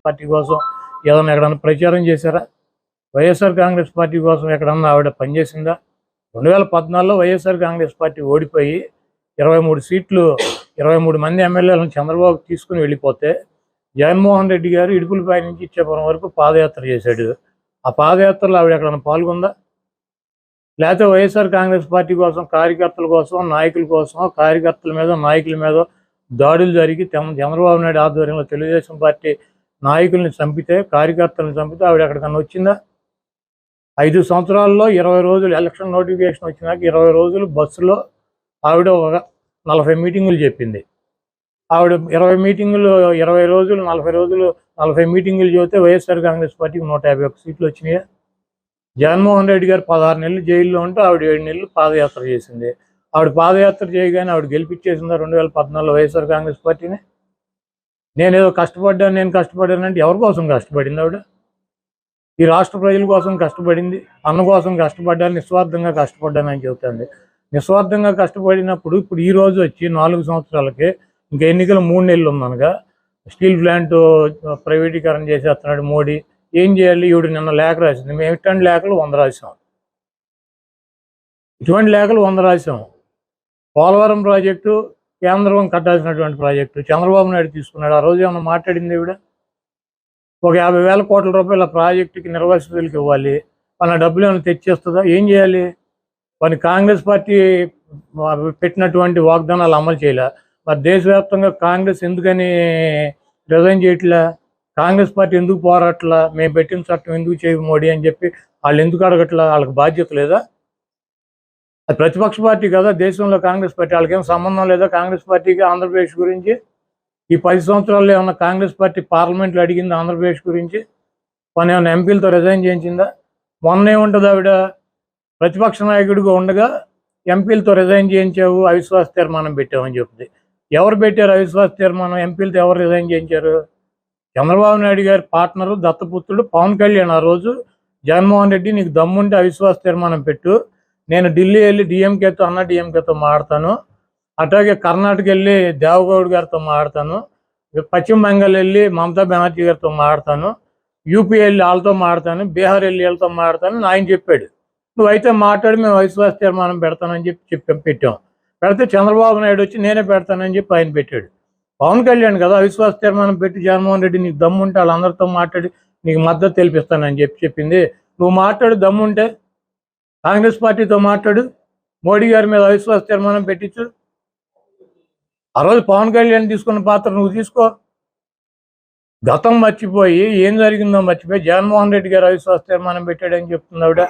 Party కోసం ఏదైనా ఎక్కడన్నా ప్రచారం చేశారా? వైఎస్ఆర్ కాంగ్రెస్ పార్టీ కోసం ఎక్కడన్నా ఆవిడ పనిచేసిందా? 2014లో వైఎస్ఆర్ కాంగ్రెస్ పార్టీ ఓడిపోయి 23 సీట్లు 23 మంది ఎమ్మెల్యేలను చంద్రబాబు తీసుకుని వెళ్ళిపోతే జగన్మోహన్ రెడ్డి గారు ఇడుపులపై నుంచి ఇచ్చేపురం వరకు పాదయాత్ర చేశాడు. ఆ పాదయాత్రలో ఆవిడ ఎక్కడన్నా పాల్గొందా? లేకపోతే వైఎస్ఆర్ కాంగ్రెస్ పార్టీ కోసం కార్యకర్తల కోసం నాయకుల కోసం కార్యకర్తల మీద నాయకుల మీద దాడులు జరిగి చంద్రబాబు నాయుడు ఆధ్వర్యంలో తెలుగుదేశం పార్టీ నాయకుల్ని చంపితే కార్యకర్తలను చంపితే ఆవిడ ఎక్కడికన్నా వచ్చిందా? 5 సంవత్సరాల్లో 20 రోజులు ఎలక్షన్ నోటిఫికేషన్ వచ్చినాక 20 రోజులు బస్సులో ఆవిడ ఒక 40 మీటింగులు చెప్పింది. ఆవిడ 20 మీటింగులు 20 రోజులు 40 రోజులు 40 మీటింగులు చెబితే వైఎస్ఆర్ కాంగ్రెస్ పార్టీకి 151 సీట్లు వచ్చినాయి. జగన్మోహన్ రెడ్డి గారు 16 నెలలు జైల్లో ఉంటూ ఆవిడ 7 నెలలు పాదయాత్ర చేసింది. ఆవిడ పాదయాత్ర చేయగానే ఆవిడ గెలిపించేసిందా 2014లో వైఎస్ఆర్ కాంగ్రెస్ పార్టీని? నేను కష్టపడ్డానంటే ఎవరి కోసం కష్టపడింది ఆవిడ? ఈ రాష్ట్ర ప్రజల కోసం కష్టపడింది, అన్న కోసం కష్టపడ్డాను, నిస్వార్థంగా కష్టపడ్డానని చెబుతుంది. నిస్వార్థంగా కష్టపడినప్పుడు ఇప్పుడు ఈ రోజు వచ్చి 4 సంవత్సరాలకే ఇంకా ఎన్నికలు 3 నెలలు ఉందనగా స్టీల్ ప్లాంట్ ప్రైవేటీకరణ చేసేస్తున్నాడు మోడీ. ఏం చేయాలి? ఈవిడ నిన్న లేఖ రాసింది. మేము ఇట్లాంటి లేఖలు 100 రాసాం. ఇటువంటి లేఖలు 100 రాసాం. పోలవరం ప్రాజెక్టు కేంద్రం కట్టాల్సినటువంటి ప్రాజెక్టు చంద్రబాబు నాయుడు తీసుకున్నాడు. ఆ రోజు ఏమన్నా మాట్లాడింది ఈవిడ? ఒక 50,000 కోట్ల రూపాయల ప్రాజెక్టుకి నిర్వాసితులకు ఇవ్వాలి, మన డబ్బులు ఏమైనా తెచ్చేస్తుందా? ఏం చేయాలి? మరి కాంగ్రెస్ పార్టీ పెట్టినటువంటి వాగ్దానాలు అమలు చేయలే. మరి దేశవ్యాప్తంగా కాంగ్రెస్ ఎందుకని రిజైన్ చేయట్లా? కాంగ్రెస్ పార్టీ ఎందుకు పోరాట్లా? మేము పెట్టిన చట్టం ఎందుకు చేయవు మోడీ అని చెప్పి వాళ్ళు ఎందుకు అడగట్లా? వాళ్ళకి బాధ్యత లేదా? అది ప్రతిపక్ష పార్టీ కదా దేశంలో కాంగ్రెస్ పార్టీ. వాళ్ళకేం సంబంధం లేదా కాంగ్రెస్ పార్టీకి ఆంధ్రప్రదేశ్ గురించి? ఈ 10 సంవత్సరాల్లో ఏమన్నా కాంగ్రెస్ పార్టీ పార్లమెంట్లో అడిగింది ఆంధ్రప్రదేశ్ గురించి? మన ఏమైనా ఎంపీలతో రిజైన్ చేయించిందా? మొన్న ఏముంటుంది ఆవిడ ప్రతిపక్ష నాయకుడిగా ఉండగా ఎంపీలతో రిజైన్ చేయించావు, అవిశ్వాస తీర్మానం పెట్టామని చెప్తుంది. ఎవరు పెట్టారు అవిశ్వాస తీర్మానం? ఎంపీలతో ఎవరు రిజైన్ చేయించారు? చంద్రబాబు నాయుడు గారి పార్ట్నరు దత్తపుత్రుడు పవన్ కళ్యాణ్ ఆ రోజు జగన్మోహన్ రెడ్డి నీకు దమ్ముంటే అవిశ్వాస తీర్మానం పెట్టు, నేను ఢిల్లీ వెళ్ళి డిఎంకేతో మాట్లాడతాను, అట్లాగే కర్ణాటక వెళ్ళి దేవగౌడ్ గారితో మాట్లాడతాను, పశ్చిమ బెంగాల్ వెళ్ళి మమతా బెనర్జీ గారితో మాట్లాడతాను, యూపీ వెళ్ళి వాళ్ళతో మాట్లాడతాను, బీహార్ వెళ్ళి వీళ్ళతో మాట్లాడతాను ఆయన చెప్పాడు. నువ్వైతే మాట్లాడి మేము అవిశ్వాస తీర్మానం పెడతానని పెట్టాం. పెడితే చంద్రబాబు నాయుడు వచ్చి నేనే పెడతానని చెప్పి ఆయన పెట్టాడు. పవన్ కళ్యాణ్ కదా అవిశ్వాస తీర్మానం పెట్టి జగన్మోహన్ రెడ్డి నీకు దమ్ముంటే వాళ్ళందరితో మాట్లాడి నీకు మద్దతు తెలిపిస్తానని చెప్పింది. నువ్వు మాట్లాడు, దమ్ముంటే కాంగ్రెస్ పార్టీతో మాట్లాడు, మోడీ గారి మీద అవిశ్వాస తీర్మానం పెట్టించు. ఆ రోజు పవన్ కళ్యాణ్ తీసుకున్న పాత్ర నువ్వు తీసుకో. గతం మర్చిపోయి ఏం జరిగిందో మర్చిపోయి జగన్మోహన్ రెడ్డి గారు అవిశ్వాస తీర్మానం పెట్టాడని చెప్తుంది ఆవిడ.